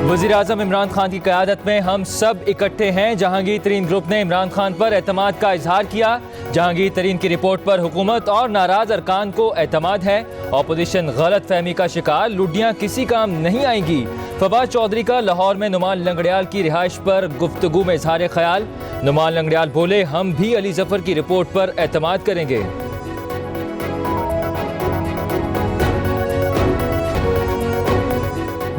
वज़ीर-ए-आज़म इमरान खान की क़यादत में हम सब इकट्ठे हैं। जहांगीर तरीन ग्रुप ने इमरान खान पर एतमाद का इजहार किया। जहांगीर तरीन की रिपोर्ट पर हुकूमत और नाराज अरकान को एतमाद है। ऑपोजिशन गलत फहमी का शिकार, लुडियाँ किसी काम नहीं आएंगी। फवाद चौधरी का लाहौर में नुमान लंगड़ियाल की रिहाइश पर गुफ्तगू में इजहार ख्याल। नुमान लंगड़ियाल बोले, हम भी अली जफर की रिपोर्ट पर एतमाद करेंगे।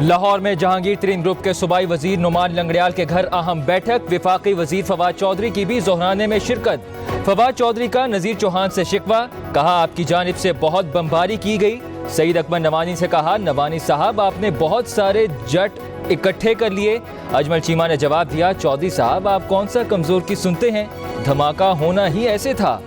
लाहौर में जहांगीर तरीन ग्रुप के सूबाई वजीर नुमान लंगड़ियाल के घर अहम बैठक। विफाकी वजीर फवाद चौधरी की भी जोहराने में शिरकत। फवाद चौधरी का नजीर चौहान से शिकवा, कहा आपकी जानिब से बहुत बमबारी की गई। सईद अकबर नवानी से कहा, नवानी साहब आपने बहुत सारे जट इकट्ठे कर लिए। अजमल चीमा ने जवाब दिया, चौधरी साहब आप कौन सा कमजोर की सुनते हैं, धमाका होना ही ऐसे था।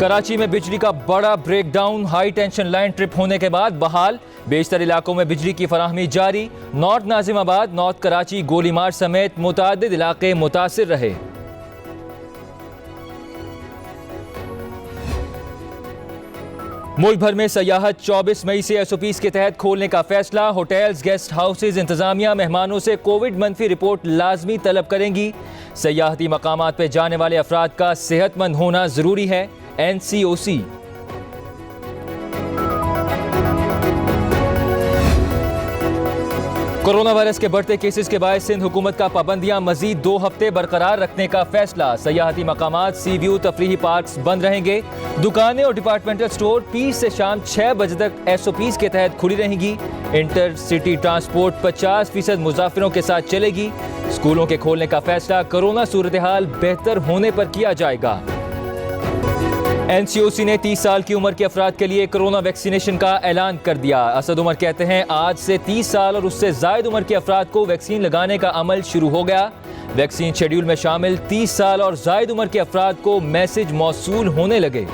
कराची में बिजली का बड़ा breakdown, high tension line trip होने के बाद बहाल। बेशतर इलाकों में बिजली की फराहमी जारी। नॉर्थ नाजिमाबाद, नॉर्थ कराची, गोलीमार समेत मुतादिद इलाके मुतासिर रहे। मुल्क भर में सयाहत 24 मई से SOPs के तहत खोलने का फैसला। होटल्स, गेस्ट हाउसेज इंतजामिया मेहमानों से कोविड मनफी रिपोर्ट लाजमी तलब करेंगी। सयाहती मकामात पर जाने वाले अफराद का सेहतमंद होना जरूरी है। NCOC। कोरोना वायरस के बढ़ते केसेस के बाद सिंध हुकूमत का पाबंदियां मजीद 2 हफ्ते बरकरार रखने का फैसला। सयाहती मकामात, सी व्यू, तफरीही पार्क्स बंद रहेंगे। दुकानें और डिपार्टमेंटल स्टोर 20 से शाम 6 बजे तक SOPs के तहत खुली रहेंगी। इंटर सिटी ट्रांसपोर्ट 50% मुसाफिरों के साथ चलेगी। स्कूलों के खोलने का फैसला कोरोना सूरत हाल बेहतर होने पर किया जाएगा। NCOC ने 30 साल की उम्र के अफराद के लिए कोरोना वैक्सीनेशन का ऐलान कर दिया। असद उमर कहते हैं, आज से 30 साल और उससे जायद उम्र के अफराद को वैक्सीन लगाने का अमल शुरू हो गया। वैक्सीन शेड्यूल में शामिल 30 साल और जायद उम्र के अफराद को मैसेज मौसूल होने लगे।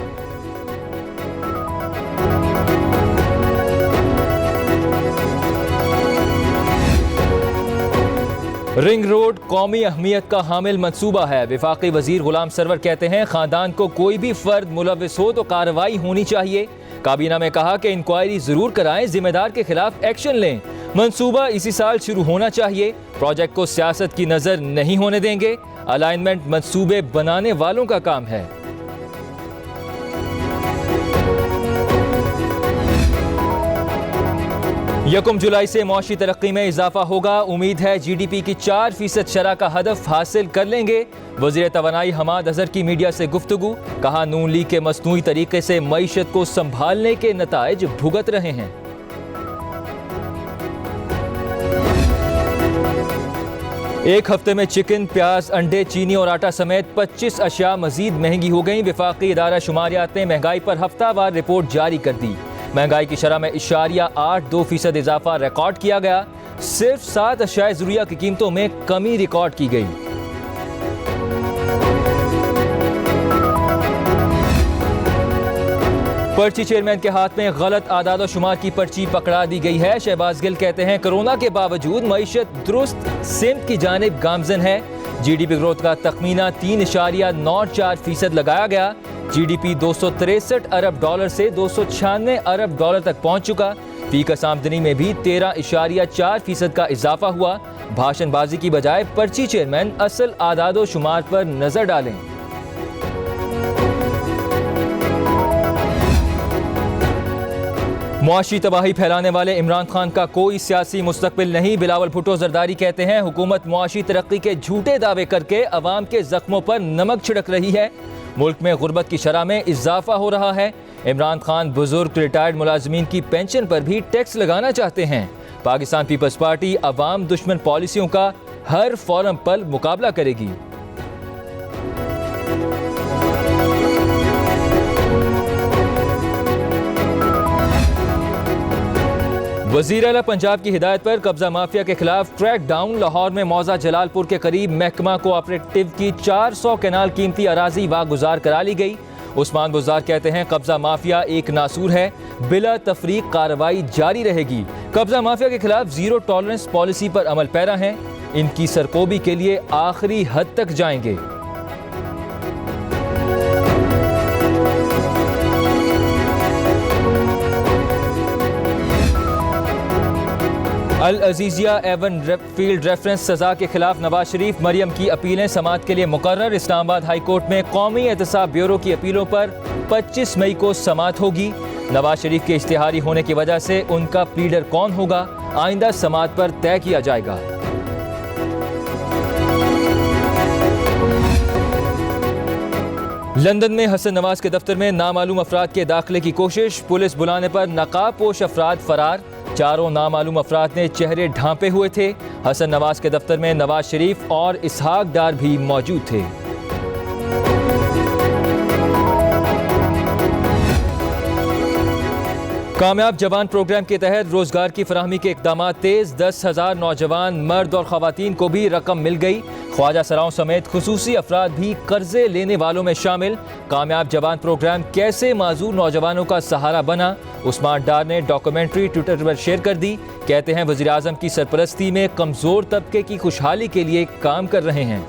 रिंग रोड कौमी अहमियत का हामिल मंसूबा है। विफाकी वजीर गुलाम सरवर कहते हैं, खानदान को कोई भी फर्द मुलविस हो तो कार्रवाई होनी चाहिए। काबीना में कहा कि इंक्वायरी जरूर कराएं, जिम्मेदार के खिलाफ एक्शन लें। मंसूबा इसी साल शुरू होना चाहिए। प्रोजेक्ट को सियासत की नजर नहीं होने देंगे। अलाइनमेंट मंसूबे बनाने वालों का काम है। यकम जुलाई से मौशी तरक्की में इजाफा होगा। उम्मीद है GDP की 4% शरह का हदफ हासिल कर लेंगे। वज़ीर तवानाई हमाद अजहर की मीडिया से गुफ्तगू, कहा नून लीग के मसनूई तरीके से मईशत को संभालने के नताइज भुगत रहे हैं। एक हफ्ते में चिकन, प्याज, अंडे, चीनी और आटा समेत 25 अशिया मजीद महंगी हो गई। विफाकी इदारा शुमारियात ने महंगाई पर हफ्तावार रिपोर्ट जारी कर दी। महंगाई की शरह में 0.82% इजाफा रिकॉर्ड किया गया। सिर्फ 7 अशिया ज़रूरिया की कीमतों में कमी रिकॉर्ड की गई। पर्ची चेयरमैन के हाथ में गलत आदाद और शुमार की पर्ची पकड़ा दी गई है। शहबाज गिल कहते हैं, कोरोना के बावजूद मईशत दुरुस्त सिमत की जानिब गामजन है। GDP ग्रोथ का तखमीना 3.94% लगाया गया। GDP 263 अरब डॉलर से 296 अरब डॉलर तक पहुंच चुका। फीकस आमदनी में भी 13.4% का इजाफा हुआ। भाषणबाजी की बजाय पर्ची चेयरमैन असल आदादो शुमार पर नजर डालें। मुआशी तबाही फैलाने वाले इमरान खान का कोई सियासी मुस्तकबिल नहीं। बिलावल भुट्टो जरदारी कहते हैं, हुकूमत मुआशी तरक्की के झूठे दावे करके अवाम के जख्मों पर नमक छिड़क रही है। मुल्क में गुर्बत की शरह में इजाफा हो रहा है। इमरान खान बुजुर्ग रिटायर्ड मुलाजमीन की पेंशन पर भी टैक्स लगाना चाहते हैं। पाकिस्तान पीपल्स पार्टी अवाम दुश्मन पॉलिसियों का हर फोरम पर मुकाबला करेगी। वज़ीर आला पंजाब की हिदायत पर कब्जा माफिया के खिलाफ क्रैक डाउन। लाहौर में मौजा जलालपुर के करीब महकमा कोऑपरेटिव की 400 कैनाल कीमती अराजी वागुजार करा ली गई। उस्मान बुज़ार कहते हैं, कब्जा माफिया एक नासूर है, बिला तफरीक कार्रवाई जारी रहेगी। कब्जा माफिया के खिलाफ जीरो टॉलरेंस पॉलिसी पर अमल पैरा हैं। इनकी सरकोबी के लिए आखिरी हद तक जाएंगे। अल अजीजिया एवन फील्ड रेफरेंस सजा के खिलाफ नवाज शरीफ मरियम की अपीलें समाअत के लिए मुकर्रर। इस्लामाबाद हाई कोर्ट में कौमी एहतसाब ब्यूरो की अपीलों पर 25 मई को समाअत होगी। नवाज शरीफ के इश्तिहारी होने की वजह से उनका प्लीडर कौन होगा, आइंदा समाअत पर तय किया जाएगा। लंदन में हसन नवाज के दफ्तर में नामालूम अफराद के दाखिले की कोशिश, पुलिस बुलाने पर नकाबपोश अफराद फरार। चारों नामालूम अफराद ने चेहरे ढांपे हुए थे। हसन नवाज के दफ्तर में नवाज शरीफ और इसहाक डार भी मौजूद थे। कामयाब जवान प्रोग्राम के तहत रोजगार की फराहमी के इकदाम तेज, 10,000 नौजवान मर्द और खवातीन को भी रकम मिल गई। ख्वाजा सराओं समेत खुसूसी अफराद भी कर्जे लेने वालों में शामिल। कामयाब जवान प्रोग्राम कैसे माजूर नौजवानों का सहारा बना, उस्मान डार ने डॉक्यूमेंट्री ट्विटर पर शेयर कर दी। कहते हैं वज़ीर आज़म की सरपरस्ती में कमज़ोर तबके की खुशहाली के लिए काम कर रहे हैं।